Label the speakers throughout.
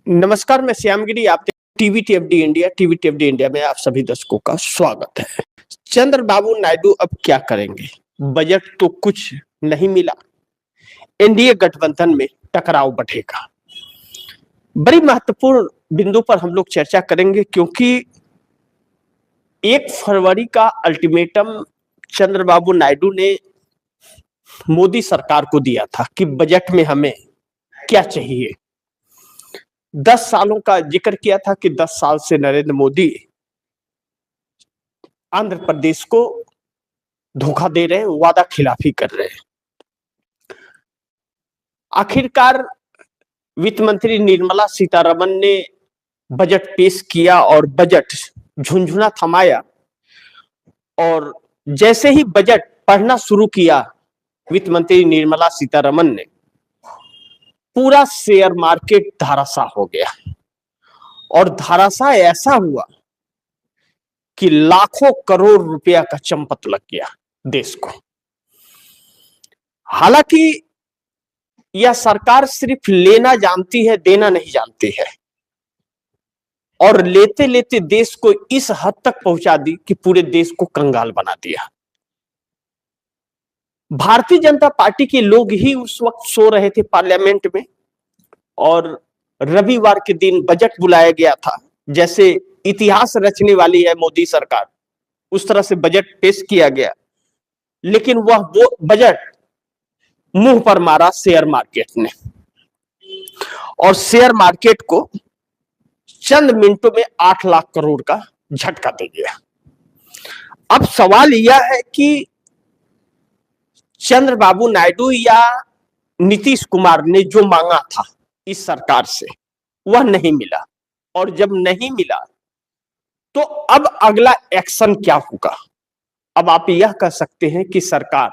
Speaker 1: नमस्कार, मैं श्यामगिरी। आप TV T F D India में आप सभी दर्शकों का स्वागत है। चंद्रबाबू नायडू अब क्या करेंगे? बजट तो कुछ नहीं मिला, एनडीए गठबंधन में टकराव बढ़ेगा। बड़ी महत्वपूर्ण बिंदु पर हम लोग चर्चा करेंगे, क्योंकि 1 फरवरी का अल्टीमेटम चंद्रबाबू नायडू ने मोदी सरकार को दिया था कि बजट में हमें क्या चाहिए। 10 सालों का जिक्र किया था कि 10 साल से नरेंद्र मोदी आंध्र प्रदेश को धोखा दे रहे हैं, वादा खिलाफी कर रहे हैं। आखिरकार वित्त मंत्री निर्मला सीतारमण ने बजट पेश किया और बजट झुंझुना थमाया। और जैसे ही बजट पढ़ना शुरू किया वित्त मंत्री निर्मला सीतारमण ने, पूरा शेयर मार्केट धराशाह हो गया। और धराशाह ऐसा हुआ कि लाखों करोड़ रुपया का चंपत लग गया देश को। हालांकि यह सरकार सिर्फ लेना जानती है, देना नहीं जानती है। और लेते लेते देश को इस हद तक पहुंचा दी कि पूरे देश को कंगाल बना दिया। भारतीय जनता पार्टी के लोग ही उस वक्त सो रहे थे पार्लियामेंट में, और रविवार के दिन बजट बुलाया गया था। जैसे इतिहास रचने वाली है मोदी सरकार, उस तरह से बजट पेश किया गया। लेकिन वो बजट मुंह पर मारा शेयर मार्केट ने, और शेयर मार्केट को चंद मिनटों में 8 लाख करोड़ का झटका दे गया। अब सवाल यह है कि चंद्रबाबू नायडू या नीतीश कुमार ने जो मांगा था इस सरकार से, वह नहीं मिला। और जब नहीं मिला तो अब अगला एक्शन क्या होगा? अब आप यह कह सकते हैं कि सरकार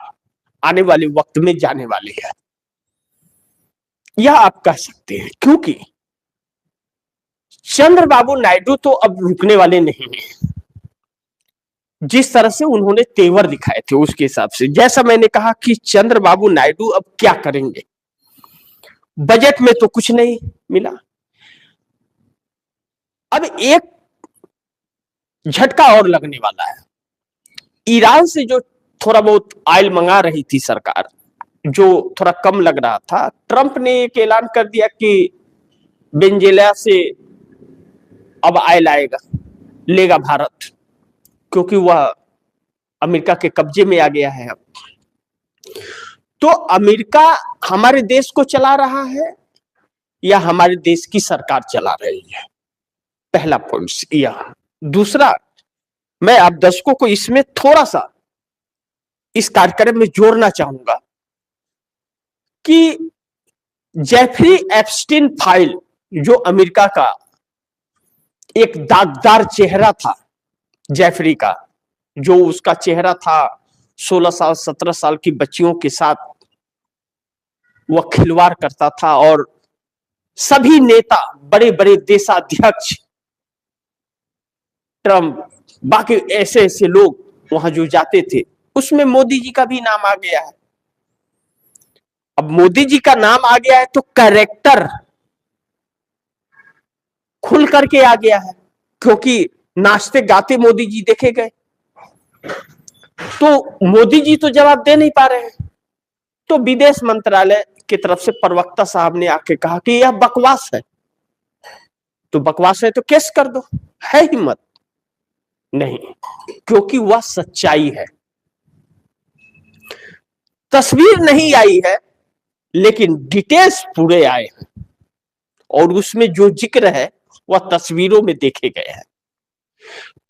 Speaker 1: आने वाले वक्त में जाने वाली है, यह आप कह सकते हैं, क्योंकि चंद्रबाबू नायडू तो अब रुकने वाले नहीं हैं। जिस तरह से उन्होंने तेवर दिखाए थे उसके हिसाब से, जैसा मैंने कहा कि चंद्रबाबू नायडू अब क्या करेंगे। बजट में तो कुछ नहीं मिला। अब एक झटका और लगने वाला है। ईरान से जो थोड़ा बहुत ऑयल मंगा रही थी सरकार, जो थोड़ा कम लग रहा था, ट्रंप ने एक ऐलान कर दिया कि वेनेजुएला से अब ऑयल आएगा, लेगा भारत, क्योंकि वह अमेरिका के कब्जे में आ गया है। अब तो अमेरिका हमारे देश को चला रहा है या हमारे देश की सरकार चला रही है? पहला पॉइंट यह। दूसरा, मैं आप दर्शकों को इसमें थोड़ा सा इस कार्यक्रम में जोड़ना चाहूंगा कि जेफरी एप्स्टीन फाइल, जो अमेरिका का एक दागदार चेहरा था, जेफरी का, जो उसका चेहरा था 16 साल 17 साल की बच्चियों के साथ वह खिलवाड़ करता था, और सभी नेता, बड़े बड़े देशाध्यक्ष, ट्रंप, बाकी ऐसे ऐसे लोग वहां जो जाते थे, उसमें मोदी जी का भी नाम आ गया है। अब मोदी जी का नाम आ गया है तो कैरेक्टर खुल करके आ गया है, क्योंकि नाचते गाते मोदी जी देखे गए। तो मोदी जी तो जवाब दे नहीं पा रहे हैं। तो विदेश मंत्रालय की तरफ से प्रवक्ता साहब ने आके कहा कि यह बकवास है। तो बकवास है तो केस कर दो, है हिम्मत? नहीं, क्योंकि वह सच्चाई है। तस्वीर नहीं आई है, लेकिन डिटेल्स पूरे आए हैं, और उसमें जो जिक्र है वह तस्वीरों में देखे गए हैं।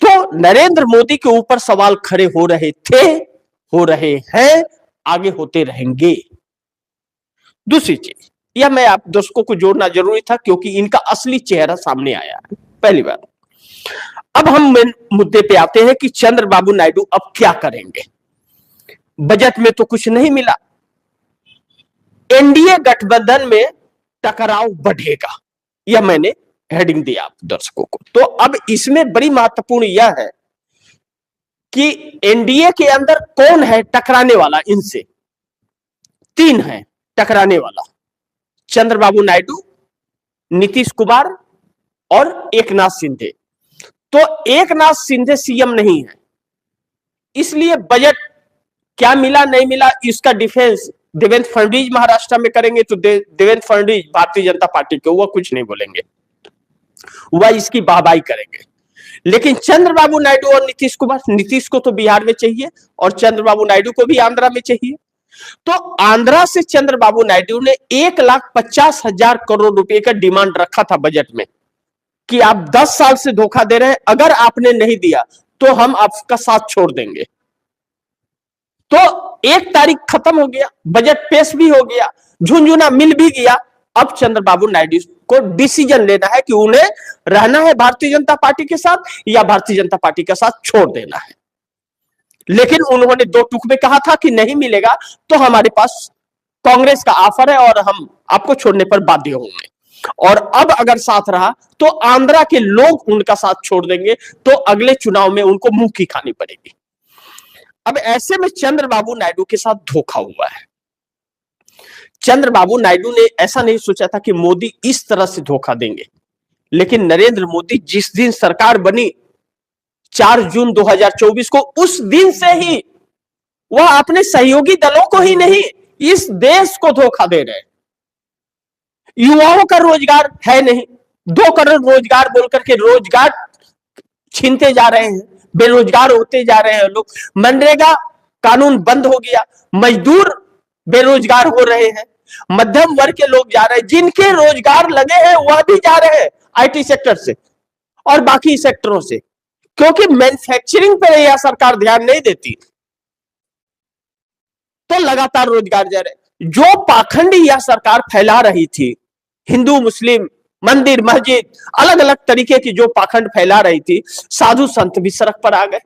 Speaker 1: तो नरेंद्र मोदी के ऊपर सवाल खड़े हो रहे थे, हो रहे हैं, आगे होते रहेंगे। दूसरी चीज, यह मैं आप दर्शकों को जोड़ना जरूरी था, क्योंकि इनका असली चेहरा सामने आया है पहली बार। अब हम मेन मुद्दे पे आते हैं कि चंद्रबाबू नायडू अब क्या करेंगे। बजट में तो कुछ नहीं मिला, एनडीए गठबंधन में टकराव बढ़ेगा, यह मैंने हेडिंग दिया आप दर्शकों को। तो अब इसमें बड़ी महत्वपूर्ण यह है कि एनडीए के अंदर कौन है टकराने वाला। इनसे 3 है टकराने वाला: चंद्रबाबू नायडू, नीतीश कुमार और एकनाथ शिंदे। तो एकनाथ शिंदे सीएम नहीं है, इसलिए बजट क्या मिला नहीं मिला इसका डिफेंस देवेंद्र फडणवीस महाराष्ट्र में करेंगे, तो देवेंद्र फडणवीस भारतीय जनता पार्टी के, वह कुछ नहीं बोलेंगे, वह इसकी वाहवाही करेंगे। लेकिन चंद्रबाबू नायडू और नीतीश कुमार, नीतीश को तो बिहार में चाहिए और चंद्रबाबू नायडू को भी आंध्रा में चाहिए। तो आंध्रा से चंद्रबाबू नायडू ने 1,50,000 करोड़ रुपए का डिमांड रखा था बजट में कि आप 10 साल से धोखा दे रहे हैं, अगर आपने नहीं दिया तो हम आपका साथ छोड़ देंगे। तो 1 तारीख खत्म हो गया, बजट पेश भी हो गया, झुंझुना मिल भी गया। अब चंद्रबाबू नायडू को डिसीजन लेना है कि उन्हें रहना है भारतीय जनता पार्टी के साथ या भारतीय जनता पार्टी के साथ छोड़ देना है। लेकिन उन्होंने 2 टुक में कहा था कि नहीं मिलेगा तो हमारे पास कांग्रेस का ऑफर है और हम आपको छोड़ने पर बाध्य होंगे। और अब अगर साथ रहा तो आंध्रा के लोग उनका साथ छोड़ देंगे, तो अगले चुनाव में उनको मुंह की खानी पड़ेगी। अब ऐसे में चंद्रबाबू नायडू के साथ धोखा हुआ है। चंद्रबाबू नायडू ने ऐसा नहीं सोचा था कि मोदी इस तरह से धोखा देंगे, लेकिन नरेंद्र मोदी जिस दिन सरकार बनी 4 जून 2024 को, उस दिन से ही वह अपने सहयोगी दलों को ही नहीं, इस देश को धोखा दे रहे हैं। युवाओं का रोजगार है नहीं, 2 करोड़ रोजगार बोलकर के रोजगार छीनते जा रहे हैं, बेरोजगार होते जा रहे हैं लोग। मनरेगा कानून बंद हो गया, मजदूर बेरोजगार हो रहे हैं, मध्यम वर्ग के लोग जा रहे हैं, जिनके रोजगार लगे हैं वह भी जा रहे हैं आईटी सेक्टर से और बाकी सेक्टरों से, क्योंकि मैन्युफैक्चरिंग पर यह सरकार ध्यान नहीं देती, तो लगातार रोजगार जा रहे। जो पाखंड यह सरकार फैला रही थी, हिंदू मुस्लिम मंदिर मस्जिद अलग अलग तरीके की जो पाखंड फैला रही थी, साधु संत भी सड़क पर आ गए,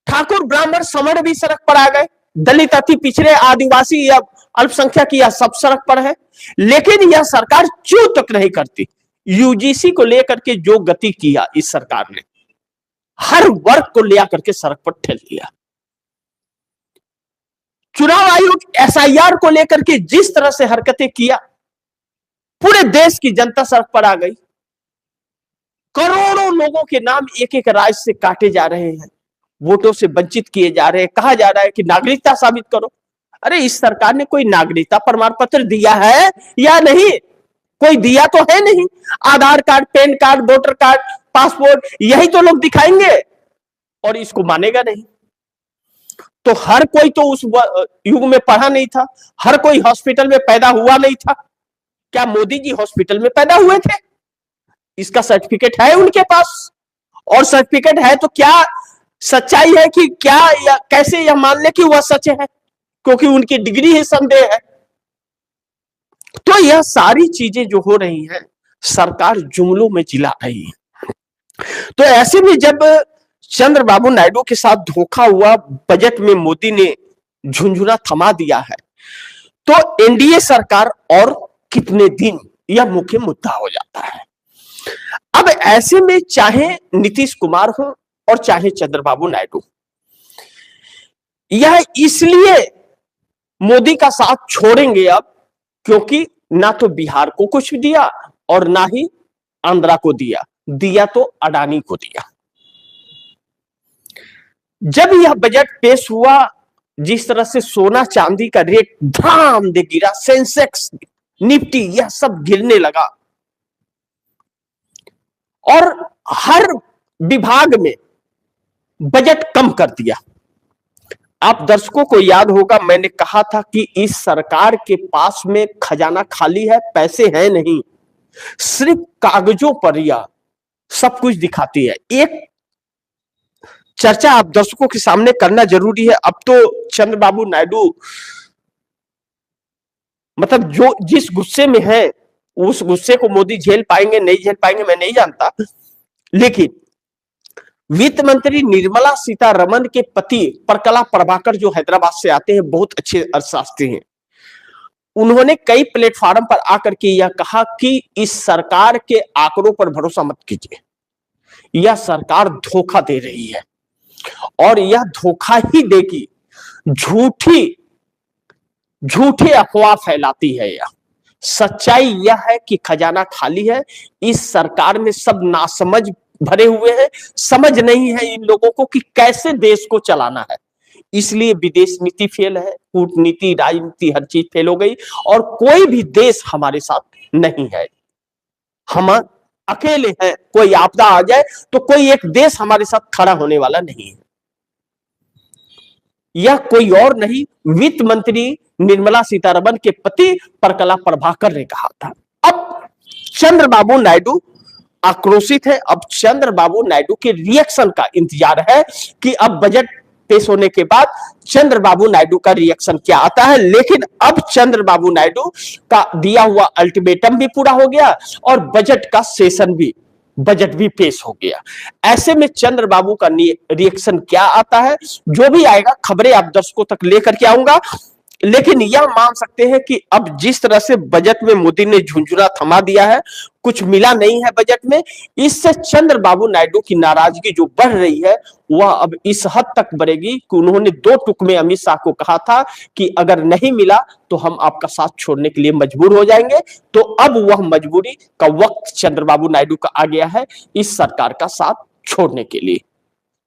Speaker 1: ठाकुर ब्राह्मण समण भी सड़क पर आ गए, दलित अति पिछड़े आदिवासी या अल्पसंख्यक या सब सड़क पर है। लेकिन यह सरकार क्यों तक नहीं करती? यूजीसी को लेकर के जो गति किया इस सरकार ने, हर वर्ग को ले करके सड़क पर ठेल दिया। चुनाव आयोग एसआईआर को लेकर के जिस तरह से हरकतें किया, पूरे देश की जनता सड़क पर आ गई। करोड़ों लोगों के नाम एक एक राज्य से काटे जा रहे हैं, वोटों से वंचित किए जा रहे हैं। कहा जा रहा है कि नागरिकता साबित करो। अरे इस सरकार ने कोई नागरिकता प्रमाण पत्र दिया है या नहीं? कोई दिया तो है नहीं। Aadhaar card, PAN card, voter card, passport, यही तो लोग दिखाएंगे और इसको मानेगा नहीं। तो हर कोई तो उस युग में पढ़ा नहीं था, हर कोई हॉस्पिटल में पैदा हुआ नहीं था। क्या मोदी जी हॉस्पिटल में पैदा हुए थे? इसका सर्टिफिकेट है उनके पास, और सर्टिफिकेट है तो क्या सच्चाई है कि क्या या कैसे यह मान ले कि वह सच है? क्योंकि उनकी डिग्री ही संदेह है। तो यह सारी चीजें जो हो रही हैं, सरकार जुमलों में जिला रही है। तो ऐसे में जब चंद्रबाबू नायडू के साथ धोखा हुआ, बजट में मोदी ने झुंझुना थमा दिया है, तो एनडीए सरकार और कितने दिन, यह मुख्य मुद्दा हो जाता है। अब ऐसे में चाहे नीतीश कुमार हो और चाहे चंद्रबाबू नायडू, यह इसलिए मोदी का साथ छोड़ेंगे अब, क्योंकि ना तो बिहार को कुछ दिया और ना ही आंध्रा को दिया तो अडानी को दिया। जब यह बजट पेश हुआ, जिस तरह से सोना चांदी का रेट धाम दे गिरा, सेंसेक्स निफ्टी यह सब गिरने लगा और हर विभाग में बजट कम कर दिया। आप दर्शकों को याद होगा, मैंने कहा था कि इस सरकार के पास में खजाना खाली है, पैसे हैं नहीं, सिर्फ कागजों पर यह सब कुछ दिखाती है। एक चर्चा आप दर्शकों के सामने करना जरूरी है। अब तो चंद्रबाबू नायडू मतलब जो जिस गुस्से में है, उस गुस्से को मोदी झेल पाएंगे नहीं झेल पाएंगे मैं नहीं जानता, लेकिन वित्त मंत्री निर्मला सीतारमण के पति प्रकला प्रभाकर जो हैदराबाद से आते हैं, बहुत अच्छे अर्थशास्त्री हैं, उन्होंने कई प्लेटफॉर्म पर आकर के यह कहा कि इस सरकार के आंकड़ों पर भरोसा मत कीजिए, यह सरकार धोखा दे रही है और यह धोखा ही देगी, झूठी अफवाह फैलाती है। यह सच्चाई यह है कि खजाना खाली है। इस सरकार में सब नासमझ भरे हुए हैं, समझ नहीं है इन लोगों को कि कैसे देश को चलाना है। इसलिए विदेश नीति फेल है, कूटनीति, राजनीति, हर चीज फेल हो गई और कोई भी देश हमारे साथ नहीं है। हम अकेले हैं, कोई आपदा आ जाए तो कोई एक देश हमारे साथ खड़ा होने वाला नहीं है। यह कोई और नहीं, वित्त मंत्री निर्मला सीतारमण के पति परकला प्रभाकर ने कहा था। अब चंद्रबाबू नायडू आक्रोशित है। अब चंद्रबाबू नायडू के रिएक्शन का इंतजार है कि अब बजट पेश होने के बाद चंद्रबाबू नायडू का रिएक्शन क्या आता है। लेकिन अब चंद्रबाबू नायडू का दिया हुआ अल्टीमेटम भी पूरा हो गया और बजट का सेशन भी, बजट भी पेश हो गया। ऐसे में चंद्रबाबू का रिएक्शन क्या आता है, जो भी आएगा खबरें आप दर्शकों तक लेकर के आऊंगा। लेकिन यह मान सकते हैं कि अब जिस तरह से बजट में मोदी ने झुंझुना थमा दिया है, कुछ मिला नहीं है बजट में, इससे चंद्रबाबू नायडू की नाराजगी जो बढ़ रही है वह अब इस हद तक बढ़ेगी कि उन्होंने 2 टूक में अमित शाह को कहा था कि अगर नहीं मिला तो हम आपका साथ छोड़ने के लिए मजबूर हो जाएंगे। तो अब वह मजबूरी का वक्त चंद्रबाबू नायडू का आ गया है इस सरकार का साथ छोड़ने के लिए।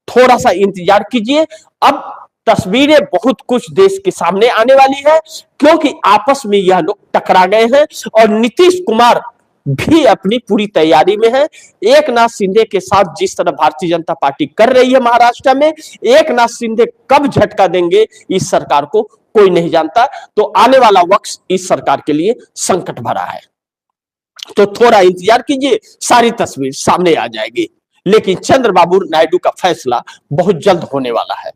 Speaker 1: थोड़ा सा इंतजार कीजिए, अब तस्वीरें बहुत कुछ देश के सामने आने वाली है, क्योंकि आपस में यह लोग टकरा गए हैं और नीतीश कुमार भी अपनी पूरी तैयारी में है। एकनाथ शिंदे के साथ जिस तरह भारतीय जनता पार्टी कर रही है महाराष्ट्र में, एकनाथ शिंदे कब झटका देंगे इस सरकार को कोई नहीं जानता। तो आने वाला वक्त इस सरकार के लिए संकट भरा है, तो थोड़ा इंतजार कीजिए, सारी तस्वीर सामने आ जाएगी। लेकिन चंद्रबाबू नायडू का फैसला बहुत जल्द होने वाला है।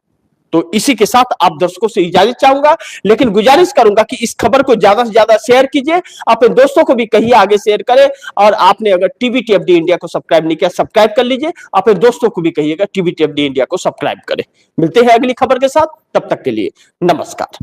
Speaker 1: तो इसी के साथ आप दर्शकों से इजाजत चाहूंगा, लेकिन गुजारिश करूंगा कि इस खबर को ज्यादा से ज्यादा शेयर कीजिए, अपने दोस्तों को भी कहिए आगे शेयर करें। और आपने अगर टीवीटीएफडी इंडिया को सब्सक्राइब नहीं किया, सब्सक्राइब कर लीजिए, अपने दोस्तों को भी कहिएगा टीवीटीएफडी इंडिया को सब्सक्राइब करें। मिलते हैं अगली खबर के साथ, तब तक के लिए नमस्कार।